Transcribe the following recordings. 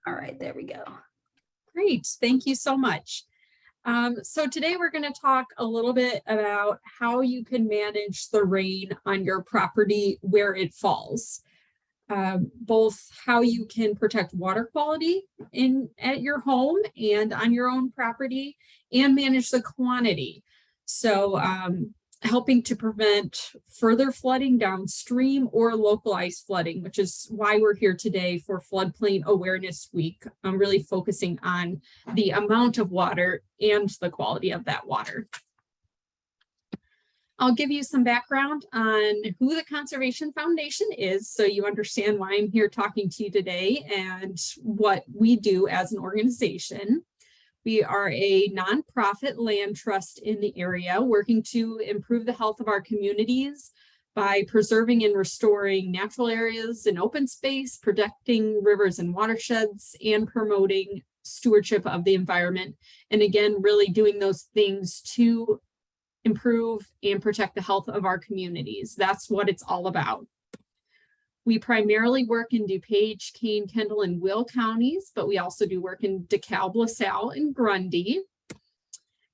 All right, there we go. Great, thank you so much. So today we're going to talk a little bit about how you can manage the rain on your property where it falls. Both how you can protect water quality at your home and on your own property, and manage the quantity. So helping to prevent further flooding downstream or localized flooding, which is why we're here today for Floodplain Awareness Week. I'm really focusing on the amount of water and the quality of that water. I'll give you some background on who the Conservation Foundation is so you understand why I'm here talking to you today and what we do as an organization. We are a nonprofit land trust in the area working to improve the health of our communities by preserving and restoring natural areas and open space, protecting rivers and watersheds, and promoting stewardship of the environment. And again, really doing those things to improve and protect the health of our communities. That's what it's all about. We primarily work in DuPage, Kane, Kendall, and Will counties, but we also do work in DeKalb, LaSalle, and Grundy.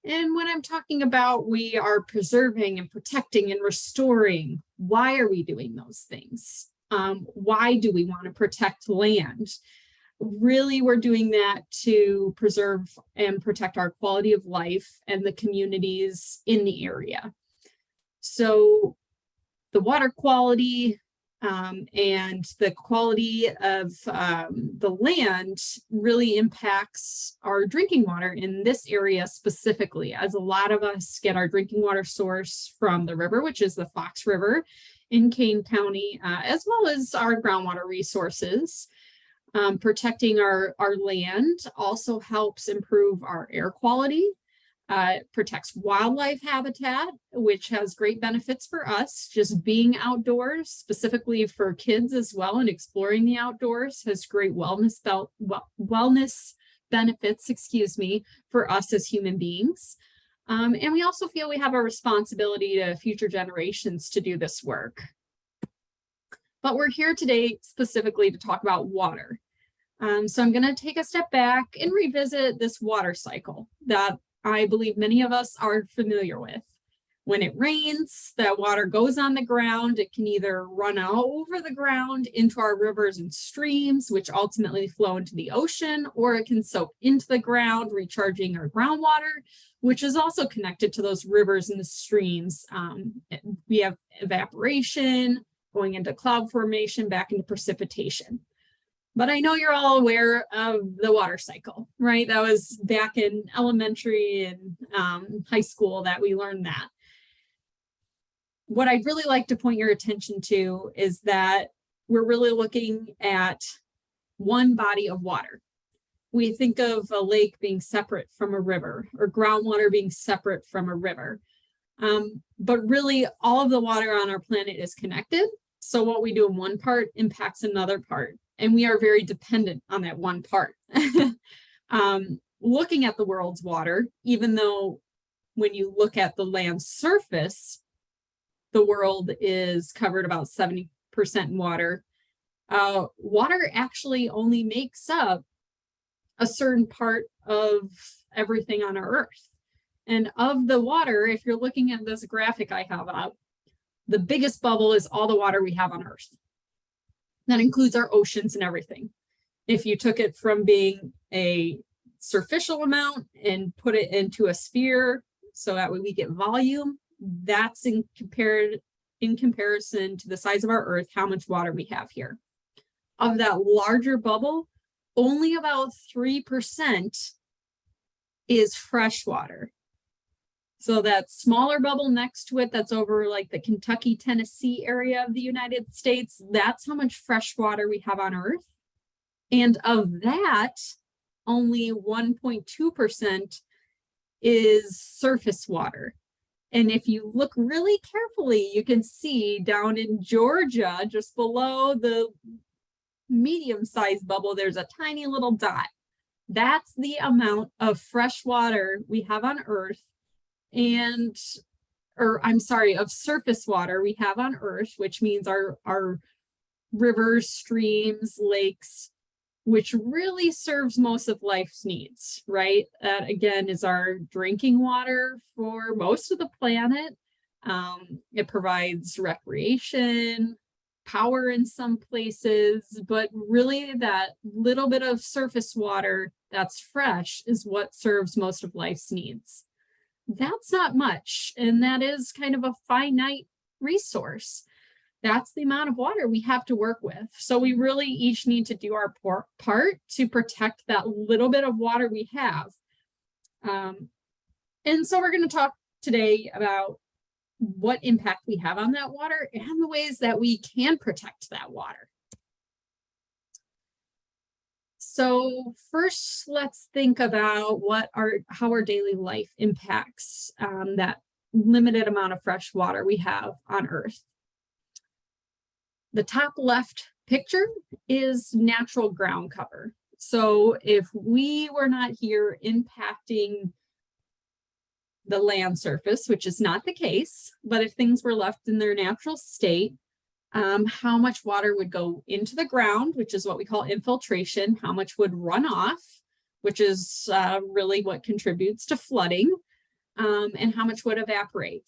And when I'm talking about we are preserving and protecting and restoring, why are we doing those things? Why do we want to protect land? Really, we're doing that to preserve and protect our quality of life and the communities in the area. So the water quality and the quality of the land really impacts our drinking water in this area specifically, as a lot of us get our drinking water source from the river, which is the Fox River in Kane County, as well as our groundwater resources. Protecting our land also helps improve our air quality. Protects wildlife habitat, which has great benefits for us. Just being outdoors, specifically for kids as well, and exploring the outdoors has great wellness benefits, for us as human beings. And we also feel we have a responsibility to future generations to do this work. But we're here today specifically to talk about water. So I'm going to take a step back and revisit this water cycle that I believe many of us are familiar with. When it rains, that water goes on the ground. It can either run out over the ground into our rivers and streams, which ultimately flow into the ocean, or it can soak into the ground, recharging our groundwater, which is also connected to those rivers and the streams. We have evaporation, going into cloud formation, back into precipitation. But I know you're all aware of the water cycle, right? That was back in elementary and high school that we learned that. What I'd really like to point your attention to is that we're really looking at one body of water. We think of a lake being separate from a river, or groundwater being separate from a river. But really, all of the water on our planet is connected. So what we do in one part impacts another part. And we are very dependent on that one part. Looking at the world's water, even though when you look at the land surface, the world is covered about 70% in water. Water actually only makes up a certain part of everything on our Earth. And of the water, if you're looking at this graphic I have up, the biggest bubble is all the water we have on Earth. That includes our oceans and everything. If you took it from being a superficial amount and put it into a sphere, so that way we get volume, that's in comparison to the size of our Earth, how much water we have here. Of that larger bubble, only about 3% is fresh water. So that smaller bubble next to it, that's over like the Kentucky, Tennessee area of the United States, that's how much fresh water we have on Earth. And of that, only 1.2% is surface water. And if you look really carefully, you can see down in Georgia, just below the medium-sized bubble, there's a tiny little dot. That's the amount of fresh water we have on Earth of surface water we have on Earth, which means our rivers, streams, lakes, which really serves most of life's needs, right? That again is our drinking water for most of the planet. It provides recreation, power in some places, but really that little bit of surface water that's fresh is what serves most of life's needs. That's not much, and that is kind of a finite resource. That's the amount of water we have to work with. So we really each need to do our part to protect that little bit of water we have. And so we're going to talk today about what impact we have on that water and the ways that we can protect that water. So first, let's think about how our daily life impacts that limited amount of fresh water we have on Earth. The top left picture is natural ground cover. So if we were not here impacting the land surface, which is not the case, but if things were left in their natural state, how much water would go into the ground, which is what we call infiltration, how much would run off, which is really what contributes to flooding, and how much would evaporate.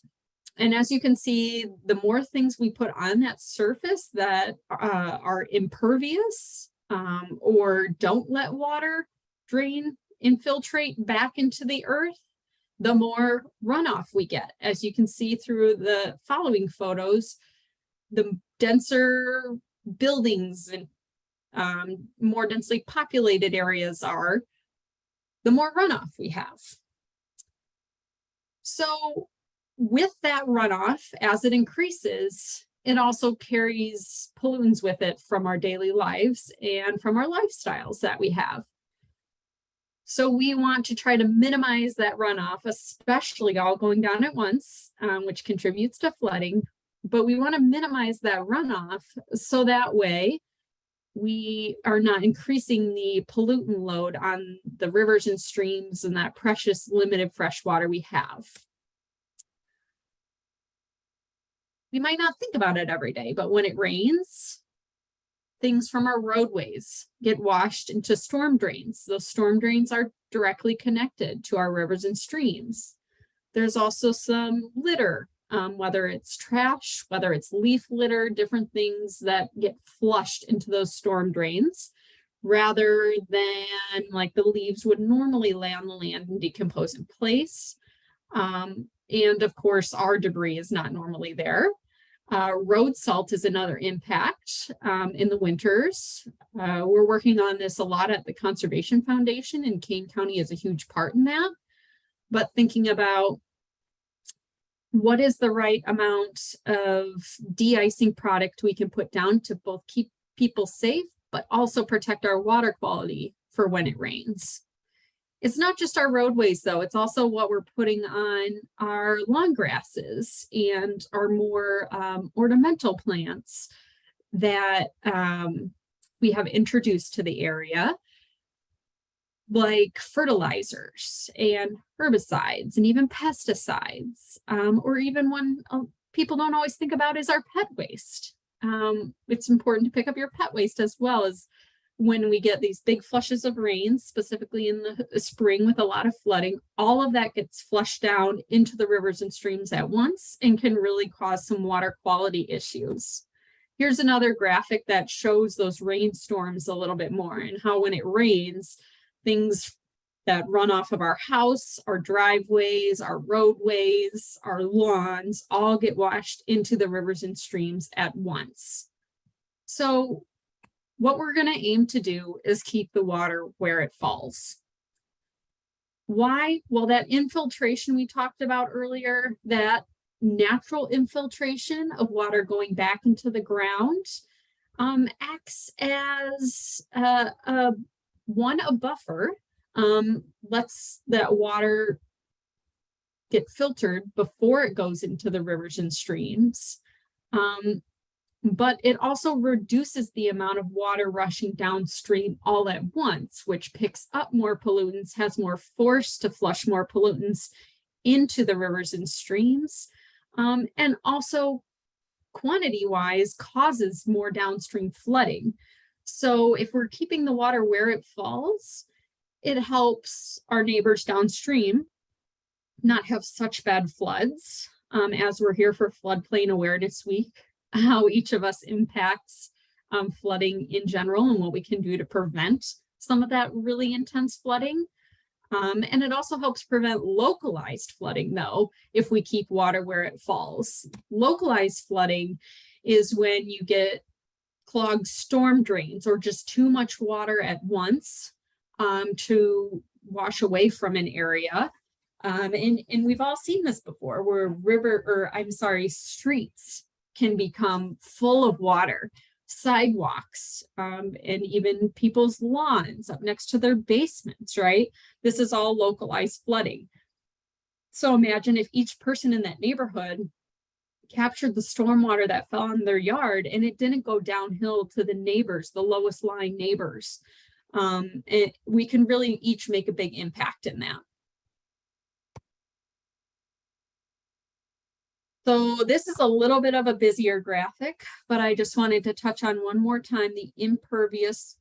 And as you can see, the more things we put on that surface that are impervious or don't let water drain, infiltrate back into the earth, the more runoff we get. As you can see through the following photos, the denser buildings and more densely populated areas are, the more runoff we have. So with that runoff, as it increases, it also carries pollutants with it from our daily lives and from our lifestyles that we have. So we want to try to minimize that runoff, especially all going down at once, which contributes to flooding. But we want to minimize that runoff so that way we are not increasing the pollutant load on the rivers and streams and that precious limited fresh water we have. We might not think about it every day, but when it rains, things from our roadways get washed into storm drains. Those storm drains are directly connected to our rivers and streams. There's also some litter, whether it's trash, whether it's leaf litter, different things that get flushed into those storm drains rather than like the leaves would normally lay on the land and decompose in place. And of course, our debris is not normally there. Road salt is another impact in the winters. We're working on this a lot at the Conservation Foundation, and Kane County is a huge part in that. But thinking about what is the right amount of de-icing product we can put down to both keep people safe, but also protect our water quality for when it rains. It's not just our roadways, though. It's also what we're putting on our lawn grasses and our more ornamental plants that we have introduced to the area, like fertilizers and herbicides and even pesticides, or even one people don't always think about is our pet waste. It's important to pick up your pet waste as well as when we get these big flushes of rain, specifically in the spring with a lot of flooding, all of that gets flushed down into the rivers and streams at once and can really cause some water quality issues. Here's another graphic that shows those rainstorms a little bit more and how when it rains, things that run off of our house, our driveways, our roadways, our lawns, all get washed into the rivers and streams at once. So what we're going to aim to do is keep the water where it falls. Why? Well, that infiltration we talked about earlier, that natural infiltration of water going back into the ground acts as a buffer, lets that water get filtered before it goes into the rivers and streams. But it also reduces the amount of water rushing downstream all at once, which picks up more pollutants, has more force to flush more pollutants into the rivers and streams, and also quantity-wise causes more downstream flooding. So if we're keeping the water where it falls, it helps our neighbors downstream not have such bad floods. As we're here for Floodplain Awareness Week, how each of us impacts flooding in general and what we can do to prevent some of that really intense flooding. And it also helps prevent localized flooding, though, if we keep water where it falls. Localized flooding is when you get clogged storm drains or just too much water at once to wash away from an area. And we've all seen this before, where streets can become full of water, sidewalks, and even people's lawns up next to their basements, right? This is all localized flooding. So imagine if each person in that neighborhood captured the stormwater that fell in their yard and it didn't go downhill to the neighbors, the lowest lying neighbors. And we can really each make a big impact in that. So this is a little bit of a busier graphic, but I just wanted to touch on one more time the impervious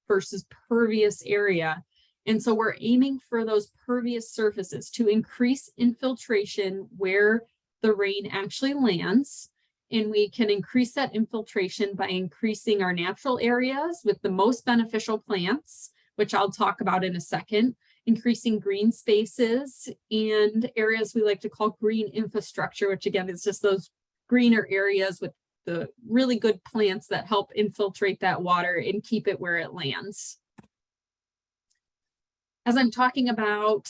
versus pervious area. And so we're aiming for those pervious surfaces to increase infiltration where the rain actually lands. And we can increase that infiltration by increasing our natural areas with the most beneficial plants, which I'll talk about in a second, increasing green spaces and areas we like to call green infrastructure, which again is just those greener areas with the really good plants that help infiltrate that water and keep it where it lands. As I'm talking about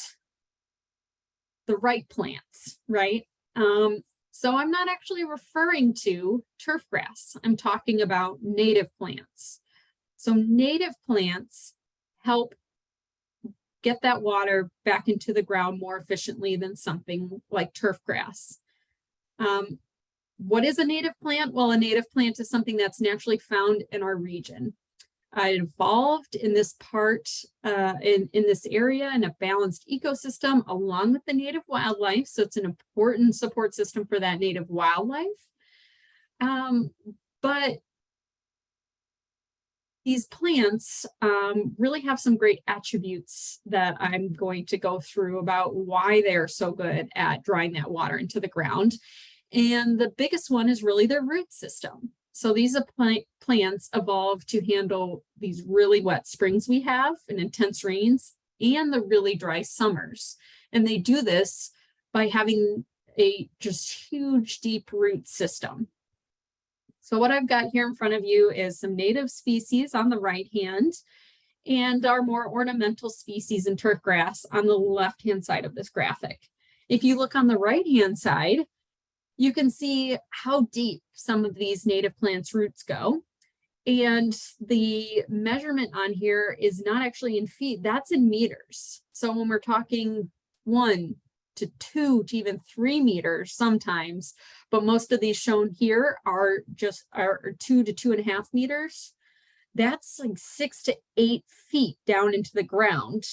the right plants, right? So I'm not actually referring to turf grass. I'm talking about native plants. So native plants help get that water back into the ground more efficiently than something like turf grass. What is a native plant? Well, a native plant is something that's naturally found in our region. It evolved in this part, in this area in a balanced ecosystem along with the native wildlife. So it's an important support system for that native wildlife. But these plants really have some great attributes that I'm going to go through about why they're so good at drawing that water into the ground. And the biggest one is really their root system. So these plants evolved to handle these really wet springs we have and intense rains and the really dry summers. And they do this by having a just huge deep root system. So what I've got here in front of you is some native species on the right hand and our more ornamental species in turf grass on the left hand side of this graphic. If you look on the right hand side, you can see how deep some of these native plants' roots go. And the measurement on here is not actually in feet, that's in meters. So when we're talking 1 to 2 to even 3 meters sometimes, but most of these shown here are 2 to 2.5 meters. That's like 6 to 8 feet down into the ground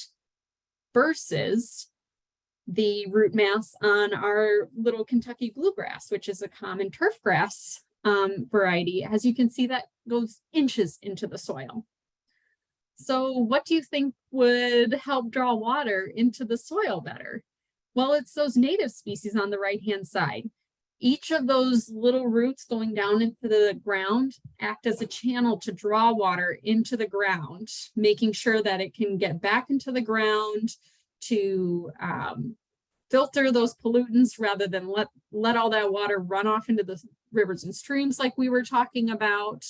versus the root mass on our little Kentucky bluegrass, which is a common turf grass variety. As you can see, that goes inches into the soil. So what do you think would help draw water into the soil better? Well, it's those native species on the right-hand side. Each of those little roots going down into the ground act as a channel to draw water into the ground, making sure that it can get back into the ground to filter those pollutants rather than let all that water run off into the rivers and streams like we were talking about,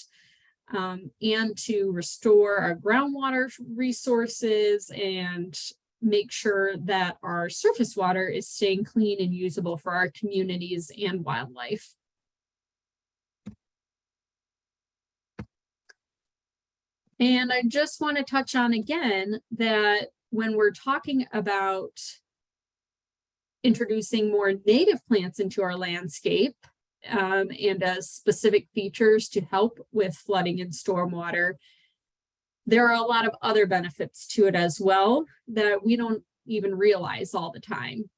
and to restore our groundwater resources and make sure that our surface water is staying clean and usable for our communities and wildlife. And I just want to touch on again that when we're talking about introducing more native plants into our landscape and as specific features to help with flooding and stormwater, there are a lot of other benefits to it as well that we don't even realize all the time.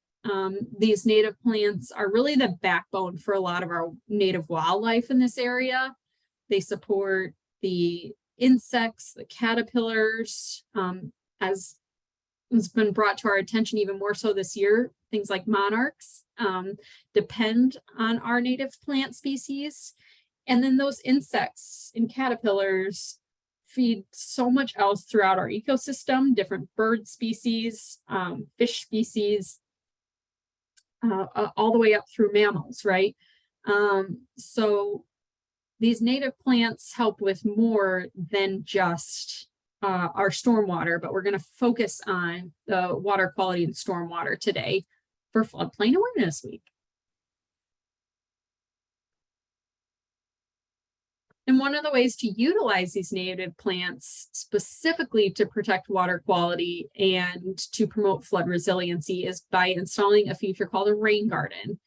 These native plants are really the backbone for a lot of our native wildlife in this area. They support the insects, the caterpillars, as has been brought to our attention even more so this year, things like monarchs depend on our native plant species. And then those insects and caterpillars feed so much else throughout our ecosystem, different bird species, fish species, all the way up through mammals, right? So these native plants help with more than just our stormwater, but we're going to focus on the water quality and stormwater today for Floodplain Awareness Week. And one of the ways to utilize these native plants specifically to protect water quality and to promote flood resiliency is by installing a feature called a rain garden.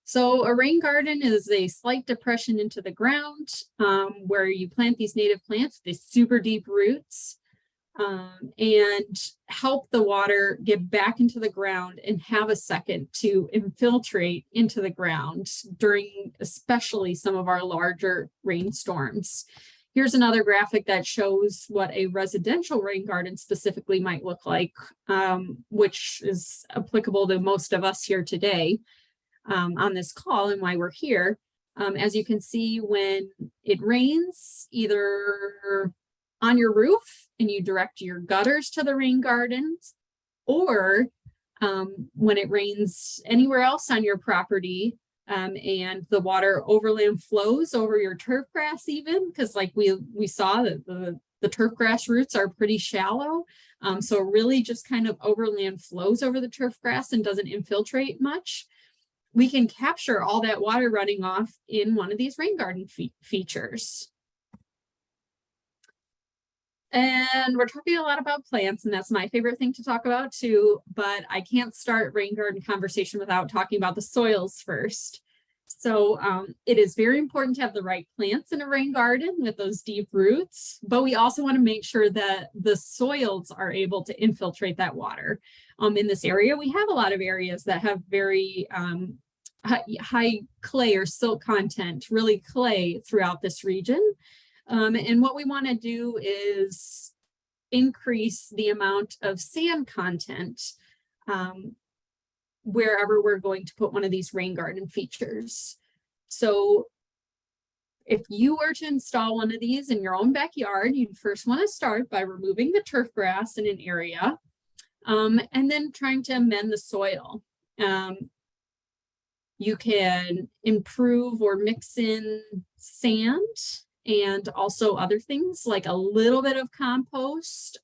So a rain garden is a slight depression into the ground where you plant these native plants with these super deep roots and help the water get back into the ground and have a second to infiltrate into the ground during especially some of our larger rainstorms. Here's another graphic that shows what a residential rain garden specifically might look like, which is applicable to most of us here today on this call and why we're here. As you can see, when it rains, either on your roof and you direct your gutters to the rain gardens, or when it rains anywhere else on your property and the water overland flows over your turf grass, even because like we saw that the turf grass roots are pretty shallow. So it really just kind of overland flows over the turf grass and doesn't infiltrate much. We can capture all that water running off in one of these rain garden features. And we're talking a lot about plants, and that's my favorite thing to talk about too, but I can't start rain garden conversation without talking about the soils first. So it is very important to have the right plants in a rain garden with those deep roots, but we also want to make sure that the soils are able to infiltrate that water. In this area, we have a lot of areas that have very high clay or silt content, really clay throughout this region. And what we want to do is increase the amount of sand content wherever we're going to put one of these rain garden features. So if you were to install one of these in your own backyard, you'd first want to start by removing the turf grass in an area and then trying to amend the soil. You can improve or mix in sand and also other things like a little bit of compost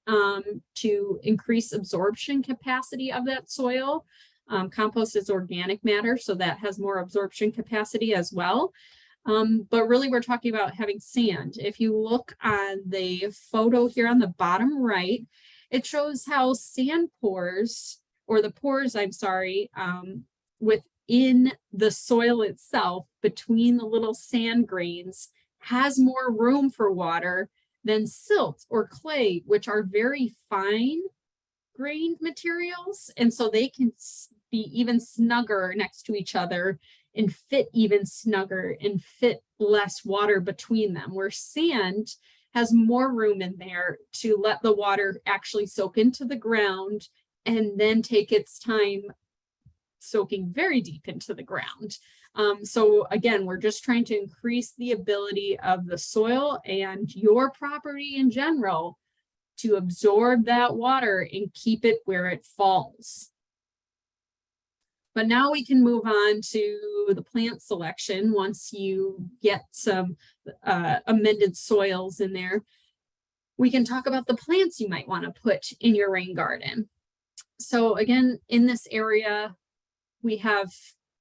to increase absorption capacity of that soil. Compost is organic matter, so that has more absorption capacity as well. But really we're talking about having sand. If you look on the photo here on the bottom right, it shows how sand pores, or the pores, I'm sorry, within the soil itself, between the little sand grains, has more room for water than silt or clay, which are very fine grained materials. And so they can be even snugger next to each other and fit even snugger and fit less water between them, where sand has more room in there to let the water actually soak into the ground and then take its time soaking very deep into the ground. So again, we're just trying to increase the ability of the soil and your property in general to absorb that water and keep it where it falls. But now we can move on to the plant selection. Once you get some amended soils in there, we can talk about the plants you might want to put in your rain garden. So again, in this area, we have,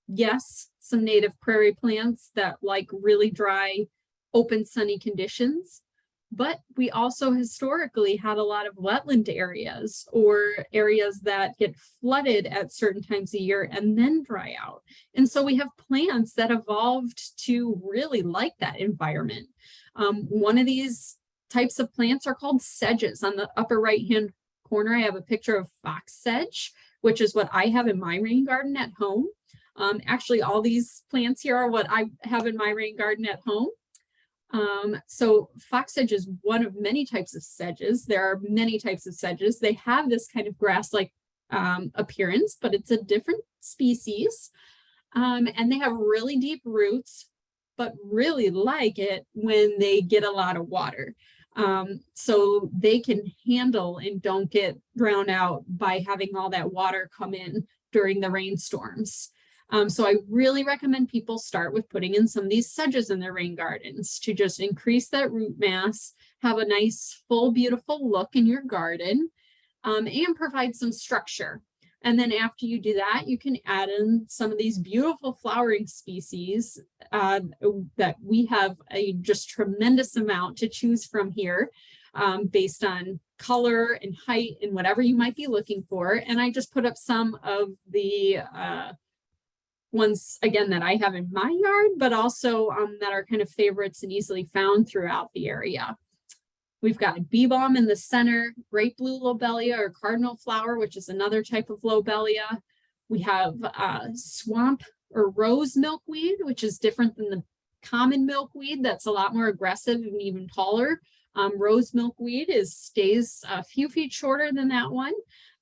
yes, some native prairie plants that like really dry, open, sunny conditions. But we also historically had a lot of wetland areas or areas that get flooded at certain times a year and then dry out. And so we have plants that evolved to really like that environment. One of these types of plants are called sedges. On the upper right-hand corner, I have a picture of fox sedge, which is what I have in my rain garden at home. Actually, all these plants here are what I have in my rain garden at home. So fox sedge is one of many types of sedges. There are many types of sedges. They have this kind of grass-like appearance, but it's a different species. And they have really deep roots, but really like it when they get a lot of water. So they can handle and don't get drowned out by having all that water come in during the rainstorms. So I really recommend people start with putting in some of these sedges in their rain gardens to just increase that root mass, have a nice, full, beautiful look in your garden, and provide some structure. And then after you do that, you can add in some of these beautiful flowering species that we have a just tremendous amount to choose from here based on color and height and whatever you might be looking for. And I just put up some of the ones, again, that I have in my yard, but also that are kind of favorites and easily found throughout the area. We've got bee balm in the center, great blue lobelia or cardinal flower, which is another type of lobelia. We have swamp or rose milkweed, which is different than the common milkweed. That's a lot more aggressive and even taller. Rose milkweed stays a few feet shorter than that one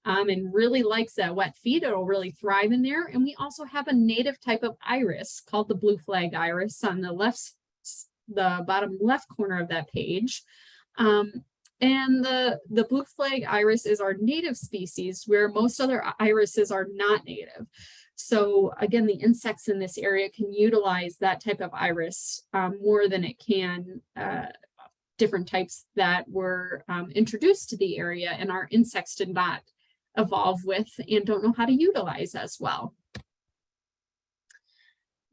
and really likes that wet feed. It'll really thrive in there. And we also have a native type of iris called the blue flag iris on the bottom left corner of that page. And the blue flag iris is our native species, where most other irises are not native. So again, the insects in this area can utilize that type of iris more than it can different types that were introduced to the area and our insects did not evolve with and don't know how to utilize as well.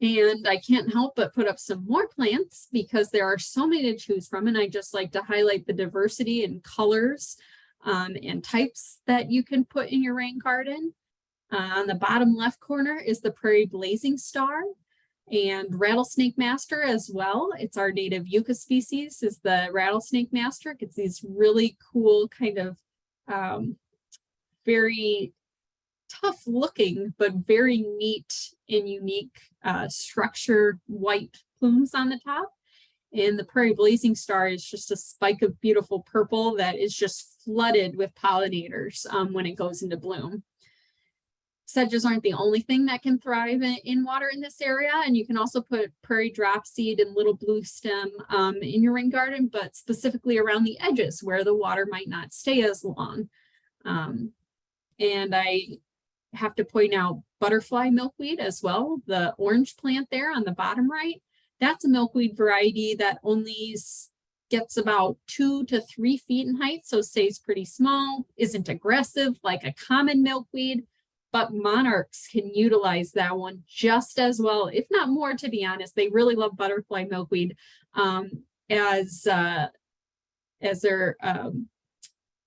And I can't help but put up some more plants because there are so many to choose from. And I just like to highlight the diversity in colors and types that you can put in your rain garden. On the bottom left corner is the prairie blazing star and rattlesnake master as well. It's our native yucca species is the rattlesnake master. It gets these really cool kind of very tough looking, but very neat and unique structured white plumes on the top. And the prairie blazing star is just a spike of beautiful purple that is just flooded with pollinators when it goes into bloom. Sedges aren't the only thing that can thrive in water in this area. And you can also put prairie dropseed and little blue stem in your rain garden, but specifically around the edges where the water might not stay as long. And I have to point out butterfly milkweed as well, the orange plant there on the bottom right. That's a milkweed variety that only gets about 2 to 3 feet in height, so stays pretty small, isn't aggressive like a common milkweed, but monarchs can utilize that one just as well, if not more, to be honest. They really love butterfly milkweed as their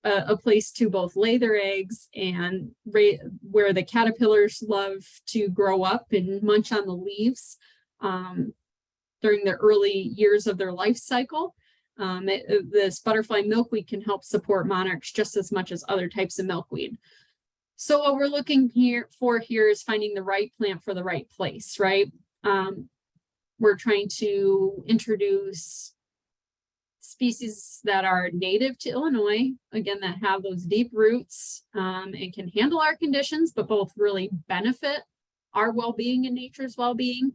a place to both lay their eggs and where the caterpillars love to grow up and munch on the leaves during the early years of their life cycle. This butterfly milkweed can help support monarchs just as much as other types of milkweed. So what we're looking for here is finding the right plant for the right place, right? We're trying to introduce species that are native to Illinois, again, that have those deep roots and can handle our conditions, but both really benefit our well-being and nature's well-being.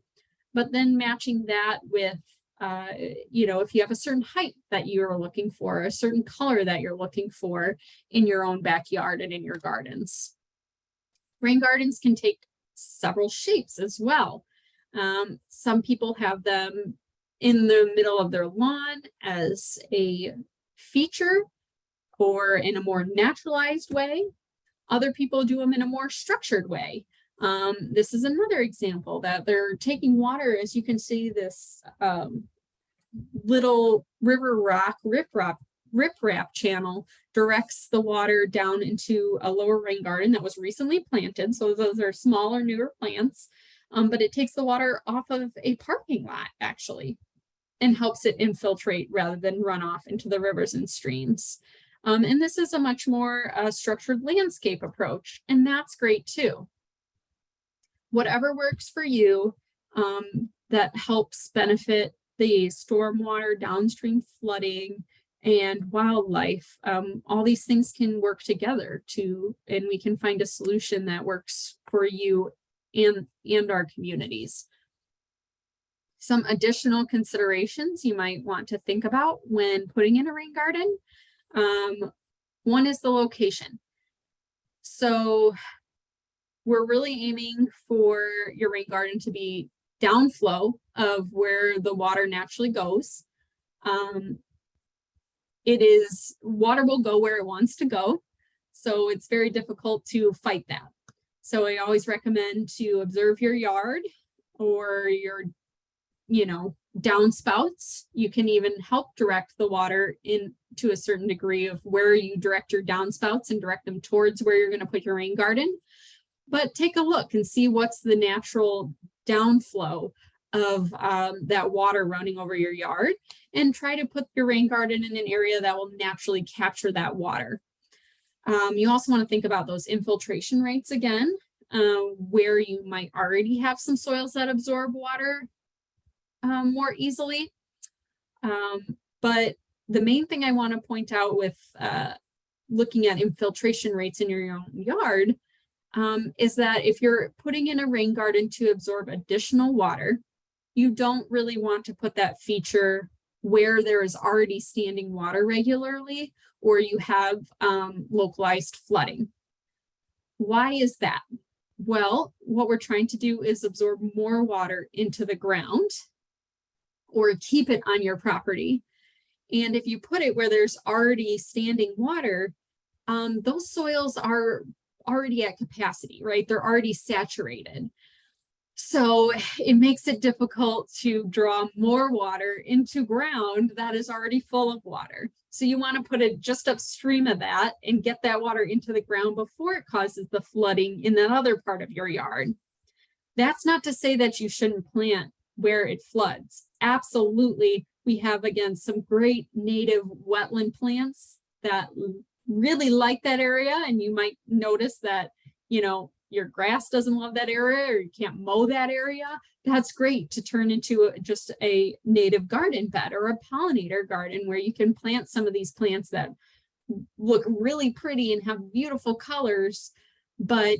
But then matching that with, if you have a certain height that you're looking for, a certain color that you're looking for in your own backyard and in your gardens. Rain gardens can take several shapes as well. Some people have them in the middle of their lawn as a feature or in a more naturalized way. Other people do them in a more structured way. This is another example that they're taking water, as you can see, this little river rock, riprap channel directs the water down into a lower rain garden that was recently planted. So those are smaller, newer plants, but it takes the water off of a parking lot actually and helps it infiltrate rather than run off into the rivers and streams. And this is a much more structured landscape approach, and that's great too. Whatever works for you that helps benefit the stormwater, downstream flooding, and wildlife. All these things can work together and we can find a solution that works for you and our communities. Some additional considerations you might want to think about when putting in a rain garden. One is the location. So we're really aiming for your rain garden to be downflow of where the water naturally goes. Water will go where it wants to go. So it's very difficult to fight that. So I always recommend to observe your yard or your, downspouts. You can even help direct the water in to a certain degree of where you direct your downspouts and direct them towards where you're going to put your rain garden. But take a look and see what's the natural downflow of that water running over your yard, and try to put your rain garden in an area that will naturally capture that water. You also want to think about those infiltration rates again, where you might already have some soils that absorb water more easily. But the main thing I want to point out with looking at infiltration rates in your own yard is that if you're putting in a rain garden to absorb additional water, you don't really want to put that feature where there is already standing water regularly, or you have localized flooding. Why is that? Well, what we're trying to do is absorb more water into the ground or keep it on your property. And if you put it where there's already standing water, those soils are already at capacity, right? They're already saturated. So it makes it difficult to draw more water into ground that is already full of water. So you want to put it just upstream of that and get that water into the ground before it causes the flooding in that other part of your yard. That's not to say that you shouldn't plant where it floods. Absolutely. We have, again, some great native wetland plants that really like that area. And you might notice that, your grass doesn't love that area, or you can't mow that area. That's great to turn into just a native garden bed or a pollinator garden where you can plant some of these plants that look really pretty and have beautiful colors, but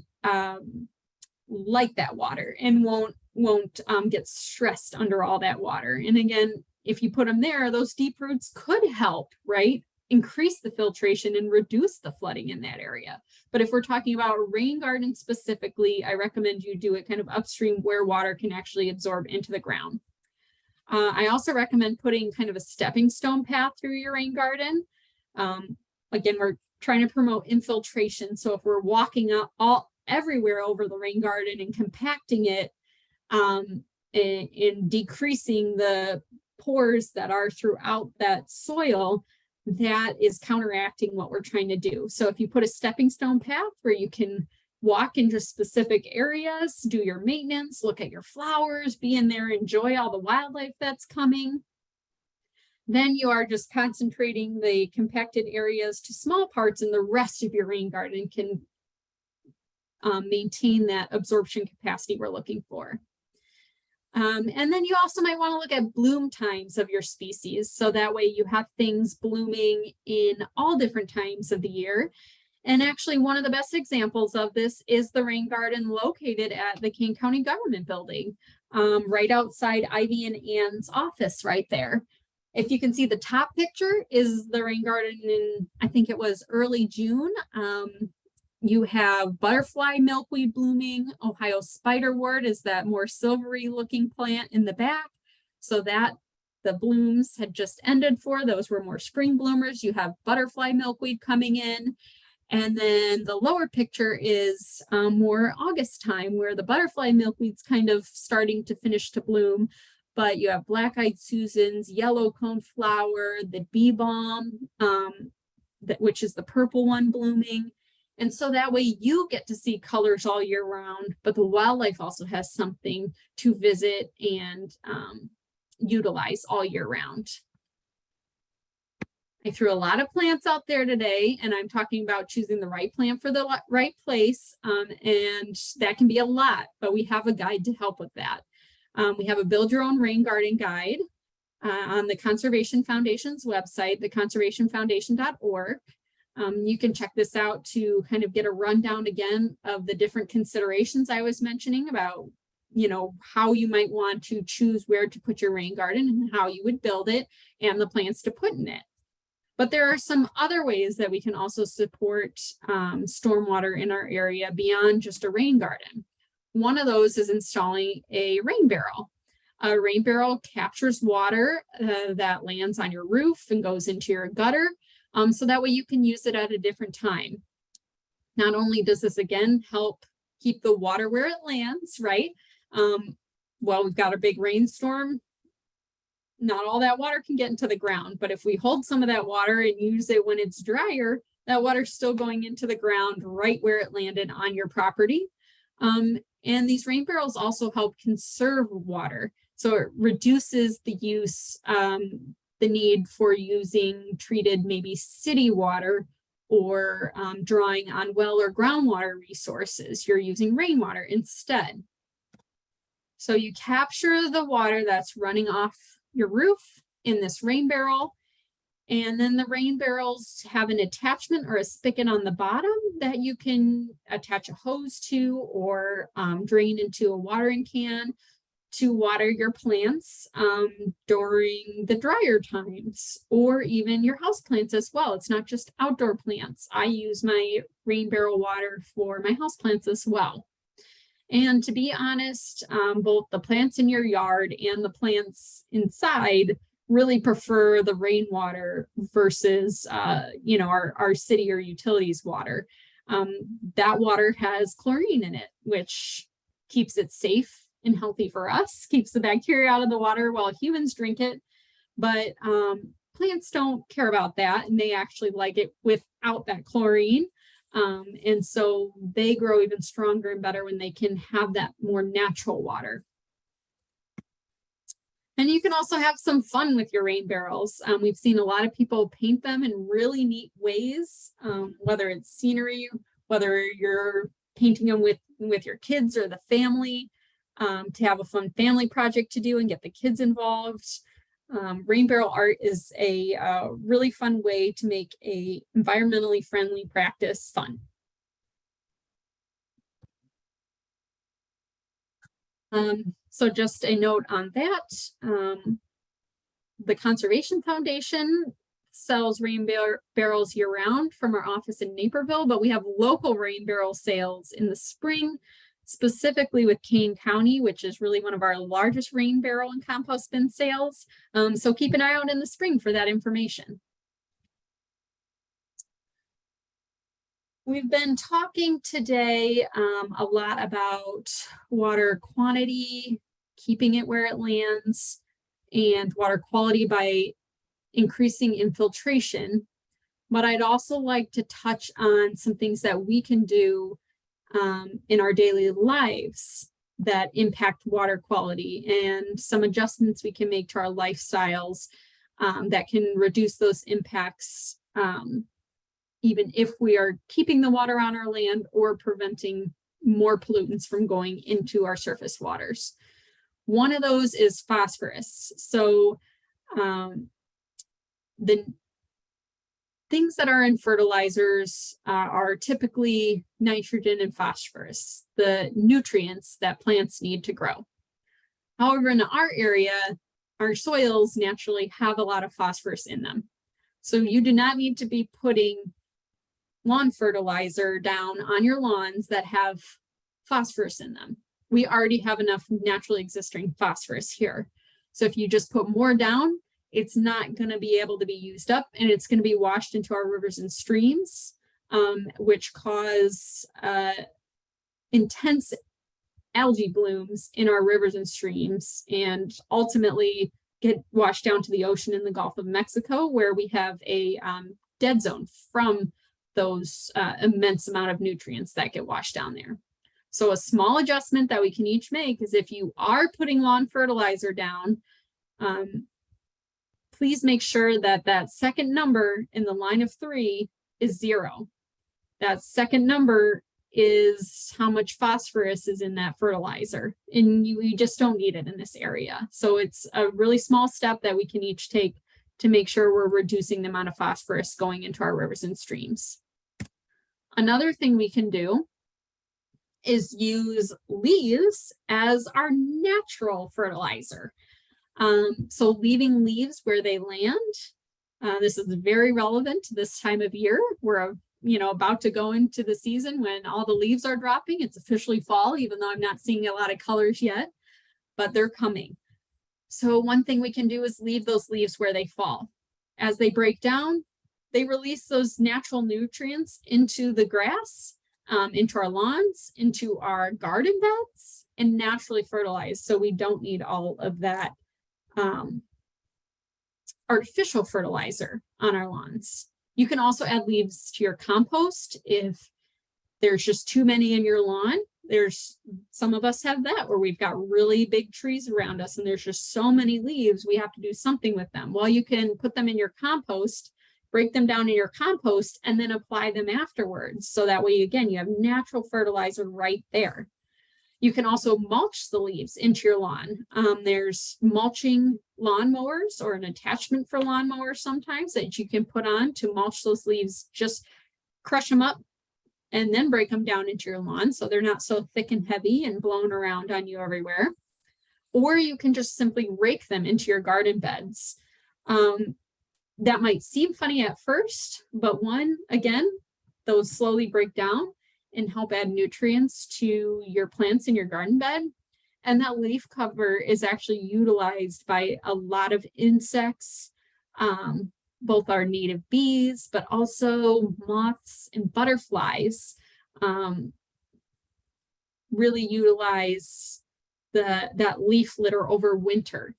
like that water and won't get stressed under all that water. And again, if you put them there, those deep roots could help, right? Increase the filtration and reduce the flooding in that area. But if we're talking about rain garden specifically, I recommend you do it kind of upstream where water can actually absorb into the ground. I also recommend putting kind of a stepping stone path through your rain garden. Again, we're trying to promote infiltration. So if we're walking up everywhere over the rain garden and compacting it and decreasing the pores that are throughout that soil, that is counteracting what we're trying to do. So if you put a stepping stone path where you can walk into specific areas, do your maintenance, look at your flowers, be in there, enjoy all the wildlife that's coming, then you are just concentrating the compacted areas to small parts, and the rest of your rain garden can maintain that absorption capacity we're looking for. And then you also might want to look at bloom times of your species. So that way you have things blooming in all different times of the year. And actually, one of the best examples of this is the rain garden located at the Kane County Government Building, right outside Ivy and Ann's office right there. If you can see, the top picture is the rain garden in, I think it was early June. You have butterfly milkweed blooming. Ohio spiderwort is that more silvery looking plant in the back. So that the blooms had just ended for. Those were more spring bloomers. You have butterfly milkweed coming in. And then the lower picture is more August time, where the butterfly milkweed's kind of starting to finish to bloom. But you have black-eyed Susans, yellow coneflower, the bee balm, which is the purple one blooming. And so that way you get to see colors all year round, but the wildlife also has something to visit and utilize all year round. I threw a lot of plants out there today, and I'm talking about choosing the right plant for the right place. And that can be a lot, but we have a guide to help with that. We have a build your own rain garden guide. on the Conservation Foundation's website, theconservationfoundation.org. You can check this out to kind of get a rundown again of the different considerations I was mentioning about, you know, how you might want to choose where to put your rain garden and how you would build it and the plants to put in it. But there are some other ways that we can also support stormwater in our area beyond just a rain garden. One of those is installing a rain barrel. A rain barrel captures water that lands on your roof and goes into your gutter. So that way you can use it at a different time. Not only does this again help keep the water where it lands, right? Well, we've got a big rainstorm. Not all that water can get into the ground, but if we hold some of that water and use it when it's drier, that water's still going into the ground right where it landed on your property. And these rain barrels also help conserve water. So it reduces the use, the need for using treated maybe city water or drawing on well or groundwater resources. You're using rainwater instead. So you capture the water that's running off your roof in this rain barrel, and then the rain barrels have an attachment or a spigot on the bottom that you can attach a hose to or drain into a watering can to water your plants during the drier times, or even your house plants as well. It's not just outdoor plants. I use my rain barrel water for my house plants as well. And to be honest, both the plants in your yard and the plants inside really prefer the rainwater versus, you know, our city or utilities water. That water has chlorine in it, which keeps it safe and healthy for us, keeps the bacteria out of the water while humans drink it. But plants don't care about that, and they actually like it without that chlorine. And so they grow even stronger and better when they can have that more natural water. And you can also have some fun with your rain barrels. We've seen a lot of people paint them in really neat ways, whether it's scenery, whether you're painting them with your kids or the family, to have a fun family project to do and get the kids involved. Rain barrel art is a really fun way to make a environmentally friendly practice fun. So just a note on that, the Conservation Foundation sells rain barrels year round from our office in Naperville, but we have local rain barrel sales in the spring, specifically with Kane County, which is really one of our largest rain barrel and compost bin sales. So keep an eye out in the spring for that information. We've been talking today a lot about water quantity, keeping it where it lands, and water quality by increasing infiltration. But I'd also like to touch on some things that we can do in our daily lives that impact water quality, and some adjustments we can make to our lifestyles that can reduce those impacts, even if we are keeping the water on our land or preventing more pollutants from going into our surface waters. One of those is phosphorus. So the things that are in fertilizers are typically nitrogen and phosphorus, the nutrients that plants need to grow. However, in our area, our soils naturally have a lot of phosphorus in them. So you do not need to be putting lawn fertilizer down on your lawns that have phosphorus in them. We already have enough naturally existing phosphorus here. So if you just put more down, it's not going to be able to be used up, and it's going to be washed into our rivers and streams, which cause intense algae blooms in our rivers and streams, and ultimately get washed down to the ocean in the Gulf of Mexico, where we have a dead zone from those immense amount of nutrients that get washed down there. So a small adjustment that we can each make is, if you are putting lawn fertilizer down, please make sure that that second number in the line of 3 is 0. That second number is how much phosphorus is in that fertilizer, and you just don't need it in this area. So it's a really small step that we can each take to make sure we're reducing the amount of phosphorus going into our rivers and streams. Another thing we can do is use leaves as our natural fertilizer. So leaving leaves where they land. This is very relevant to this time of year. We're about to go into the season when all the leaves are dropping. It's officially fall, even though I'm not seeing a lot of colors yet, but they're coming. So one thing we can do is leave those leaves where they fall. As they break down, they release those natural nutrients into the grass, into our lawns, into our garden beds, and naturally fertilize. So we don't need all of that artificial fertilizer on our lawns. You can also add leaves to your compost if there's just too many in your lawn. Some of us have that where we've got really big trees around us and there's just so many leaves, we have to do something with them. Well, you can put them in your compost, break them down in your compost, and then apply them afterwards. So that way, again, you have natural fertilizer right there. You can also mulch the leaves into your lawn. There's mulching lawnmowers or an attachment for lawnmowers sometimes that you can put on to mulch those leaves. Just crush them up and then break them down into your lawn so they're not so thick and heavy and blown around on you everywhere. Or you can just simply rake them into your garden beds. That might seem funny at first, but again, those slowly break down and help add nutrients to your plants in your garden bed. And that leaf cover is actually utilized by a lot of insects, both our native bees, but also moths and butterflies really utilize that leaf litter over winter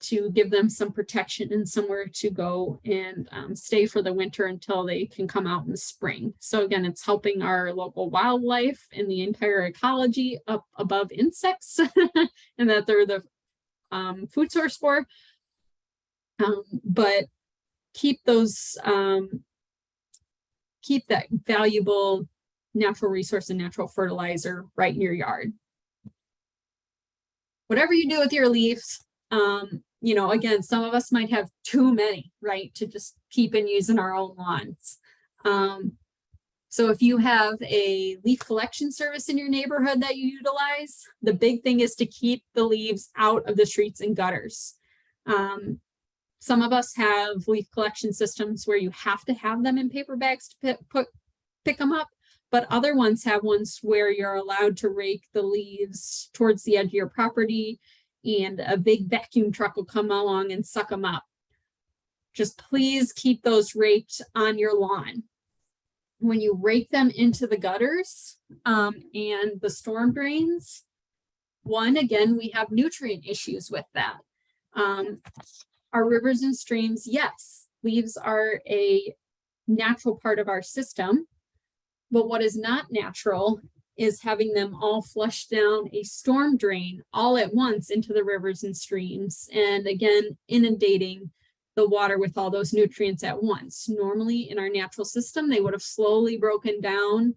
to give them some protection and somewhere to go and stay for the winter until they can come out in the spring. So again, it's helping our local wildlife and the entire ecology up above insects and that they're the food source for. But keep that valuable natural resource and natural fertilizer right in your yard. Whatever you do with your leaves, again, some of us might have too many, right, to just keep and use in our own lawns. So if you have a leaf collection service in your neighborhood that you utilize, the big thing is to keep the leaves out of the streets and gutters. Some of us have leaf collection systems where you have to have them in paper bags to pick them up, but other ones have ones where you're allowed to rake the leaves towards the edge of your property and a big vacuum truck will come along and suck them up. Just please keep those raked on your lawn. When you rake them into the gutters and the storm drains, again, we have nutrient issues with that. Our rivers and streams, yes, leaves are a natural part of our system, but what is not natural is having them all flush down a storm drain all at once into the rivers and streams. And again, inundating the water with all those nutrients at once. Normally in our natural system, they would have slowly broken down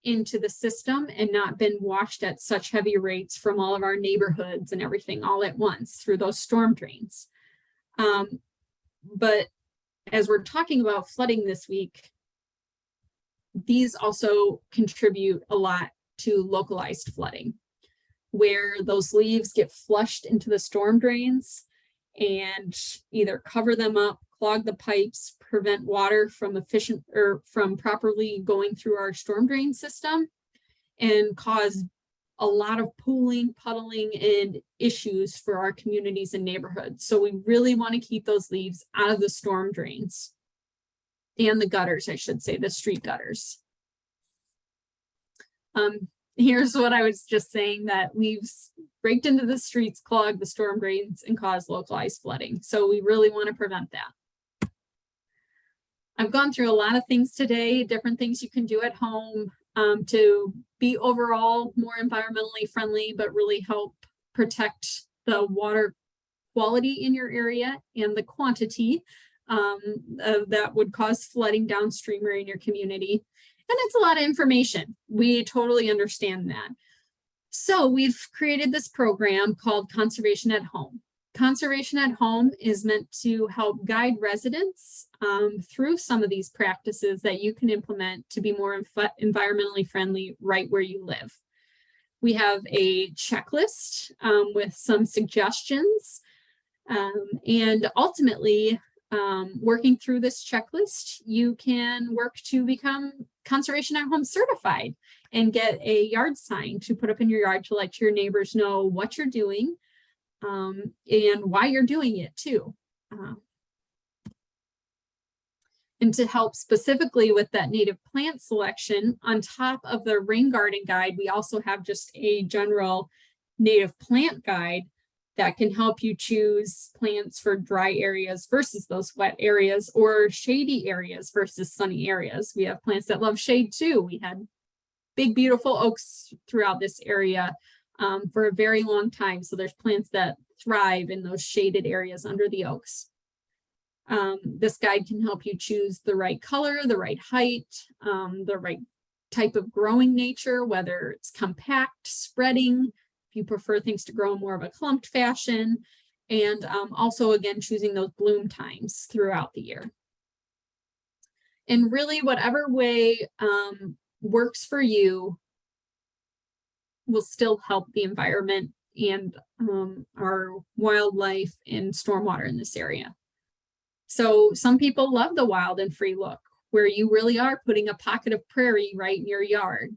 into the system and not been washed at such heavy rates from all of our neighborhoods and everything all at once through those storm drains. But as we're talking about flooding this week, these also contribute a lot to localized flooding, where those leaves get flushed into the storm drains and either cover them up, clog the pipes, prevent water from properly going through our storm drain system, and cause a lot of pooling, puddling, and issues for our communities and neighborhoods. So we really want to keep those leaves out of the storm drains and the gutters, I should say, the street gutters. Here's what I was just saying, that leaves raked into the streets clog the storm drains and cause localized flooding. So we really want to prevent that. I've gone through a lot of things today, different things you can do at home to be overall more environmentally friendly, but really help protect the water quality in your area and the quantity that would cause flooding downstream or in your community. And it's a lot of information. We totally understand that. So we've created this program called Conservation at Home. Conservation at Home is meant to help guide residents through some of these practices that you can implement to be more environmentally friendly right where you live. We have a checklist with some suggestions, and ultimately, working through this checklist, you can work to become Conservation at Home certified and get a yard sign to put up in your yard to let your neighbors know what you're doing and why you're doing it too. And to help specifically with that native plant selection, on top of the rain garden guide, we also have just a general native plant guide that can help you choose plants for dry areas versus those wet areas, or shady areas versus sunny areas. We have plants that love shade too. We had big, beautiful oaks throughout this area for a very long time. So there's plants that thrive in those shaded areas under the oaks. This guide can help you choose the right color, the right height, the right type of growing nature, whether it's compact, spreading, if you prefer things to grow in more of a clumped fashion, and also, again, choosing those bloom times throughout the year. And really, whatever way works for you will still help the environment and our wildlife and stormwater in this area. So some people love the wild and free look, where you really are putting a pocket of prairie right in your yard.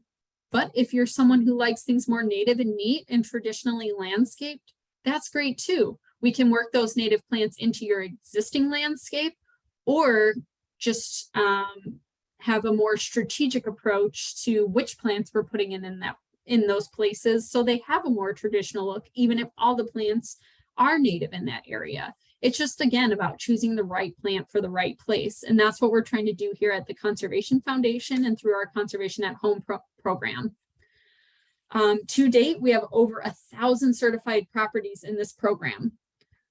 But if you're someone who likes things more native and neat and traditionally landscaped, that's great too. We can work those native plants into your existing landscape, or just have a more strategic approach to which plants we're putting in those places, so they have a more traditional look, even if all the plants are native in that area. It's just, again, about choosing the right plant for the right place. And that's what we're trying to do here at the Conservation Foundation and through our Conservation at Home program. To date, we have over 1,000 certified properties in this program.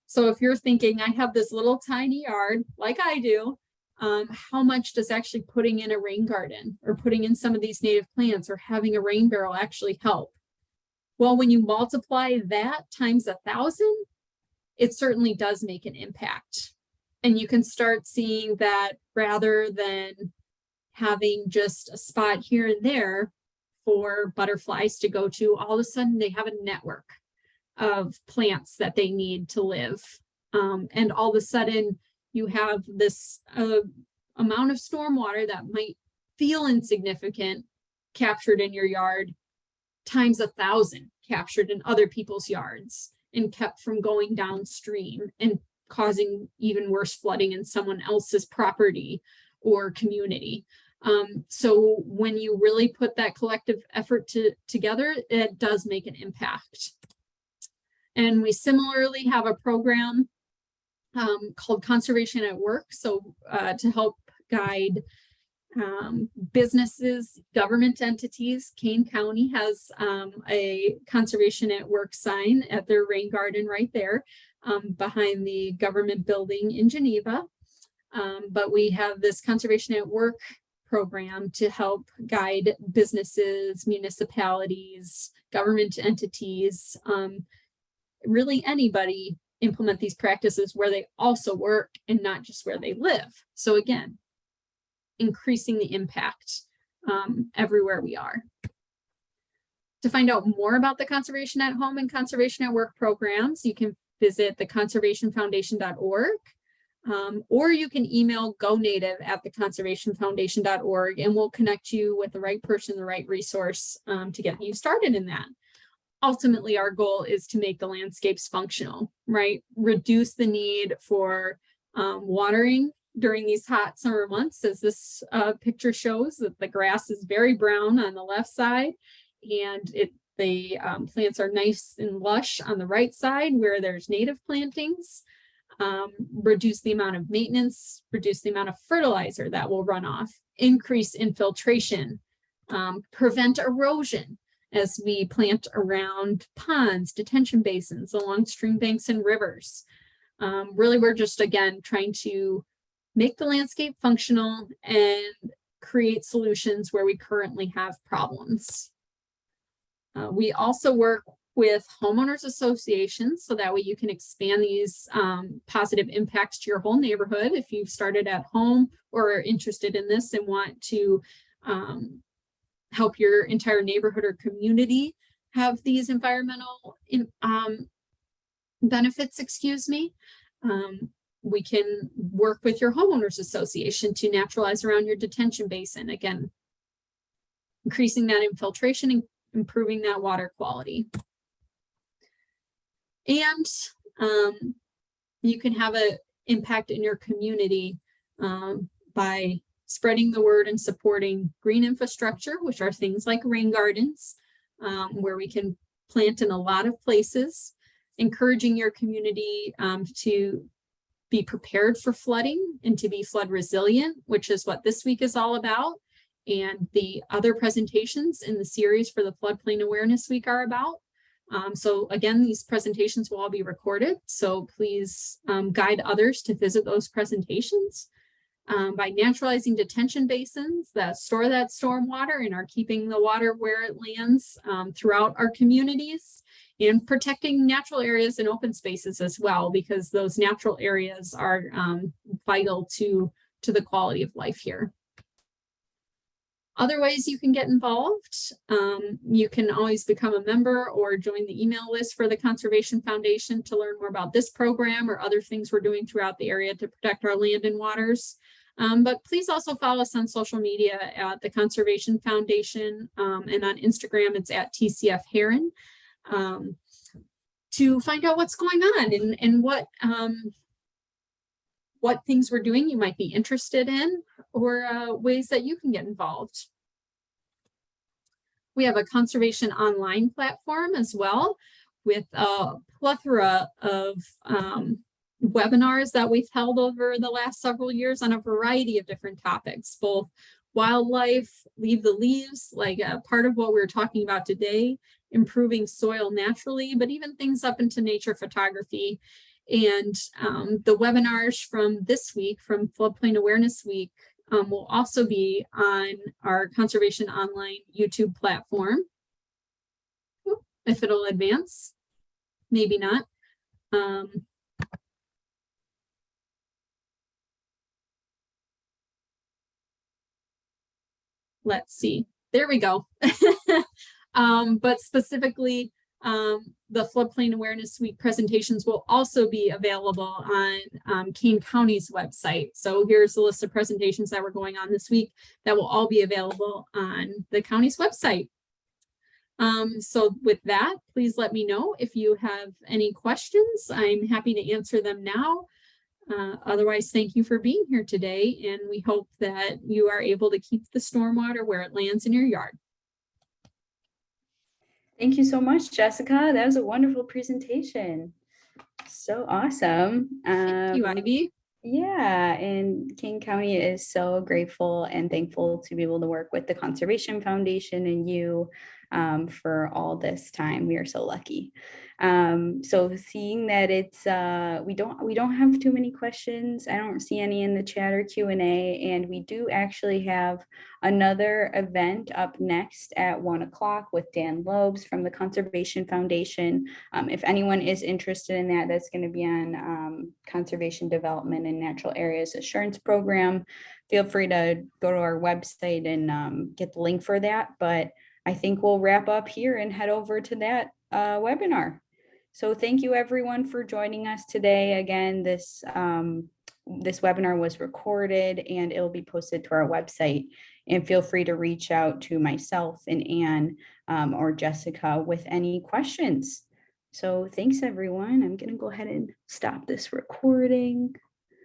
So if you're thinking, I have this little tiny yard like I do, how much does actually putting in a rain garden or putting in some of these native plants or having a rain barrel actually help? Well, when you multiply that times 1,000, it certainly does make an impact. And you can start seeing that rather than having just a spot here and there for butterflies to go to, all of a sudden they have a network of plants that they need to live. And all of a sudden you have this amount of stormwater that might feel insignificant captured in your yard times 1,000 captured in other people's yards and kept from going downstream and causing even worse flooding in someone else's property or community. So when you really put that collective effort together, it does make an impact. And we similarly have a program called Conservation at Work. So to help guide businesses, government entities. Kane County has a Conservation at Work sign at their rain garden right there behind the government building in Geneva. But we have this Conservation at Work program to help guide businesses, municipalities, government entities, really anybody implement these practices where they also work and not just where they live. So again, increasing the impact everywhere we are. To find out more about the Conservation at Home and Conservation at Work programs, you can visit theconservationfoundation.org, or you can email gonative@theconservationfoundation.org, and we'll connect you with the right person, the right resource to get you started in that. Ultimately, our goal is to make the landscapes functional, right? Reduce the need for watering during these hot summer months, as this picture shows that the grass is very brown on the left side, and the plants are nice and lush on the right side where there's native plantings. Reduce the amount of maintenance, reduce the amount of fertilizer that will run off, increase infiltration, prevent erosion as we plant around ponds, detention basins, along stream banks and rivers. Really, we're just, again, trying to make the landscape functional, and create solutions where we currently have problems. We also work with homeowners associations, so that way you can expand these positive impacts to your whole neighborhood. If you've started at home or are interested in this and want to help your entire neighborhood or community have these environmental benefits, we can work with your homeowners association to naturalize around your detention basin. Again, increasing that infiltration and improving that water quality. And you can have an impact in your community by spreading the word and supporting green infrastructure, which are things like rain gardens, where we can plant in a lot of places, encouraging your community to be prepared for flooding and to be flood resilient, which is what this week is all about. And the other presentations in the series for the Floodplain Awareness Week are about. So again, these presentations will all be recorded. So please guide others to visit those presentations. By naturalizing detention basins that store that stormwater and are keeping the water where it lands throughout our communities, and protecting natural areas and open spaces as well, because those natural areas are vital to the quality of life here. Other ways you can get involved, you can always become a member or join the email list for the Conservation Foundation to learn more about this program or other things we're doing throughout the area to protect our land and waters. But please also follow us on social media at the Conservation Foundation, and on Instagram, it's at TCF Heron, to find out what's going on and what things we're doing you might be interested in, or ways that you can get involved. We have a conservation online platform as well, with a plethora of webinars that we've held over the last several years on a variety of different topics, both wildlife, leave the leaves, like part of what we're talking about today, improving soil naturally, but even things up into nature photography. And the webinars from this week, from Floodplain Awareness Week, will also be on our Conservation Online YouTube platform. If it'll advance, maybe not. Let's see, there we go. But specifically, the Floodplain Awareness Week presentations will also be available on Kane County's website. So here's the list of presentations that were going on this week that will all be available on the county's website. So with that, please let me know if you have any questions. I'm happy to answer them now. Otherwise, thank you for being here today, and we hope that you are able to keep the stormwater where it lands in your yard. Thank you so much, Jessica. That was a wonderful presentation. So awesome. Thank you, Ivy. Yeah, and King County is so grateful and thankful to be able to work with the Conservation Foundation and you for all this time. We are so lucky. So seeing that it's we don't have too many questions. I don't see any in the chat or Q&A, and we do actually have another event up next at 1 o'clock with Dan Lobes from the Conservation Foundation. If anyone is interested in that, that's going to be on Conservation Development and Natural Areas Assurance Program. Feel free to go to our website and get the link for that. But I think we'll wrap up here and head over to that webinar. So thank you everyone for joining us today. Again, this webinar was recorded and it'll be posted to our website. And feel free to reach out to myself and Anne or Jessica with any questions. So thanks everyone. I'm gonna go ahead and stop this recording.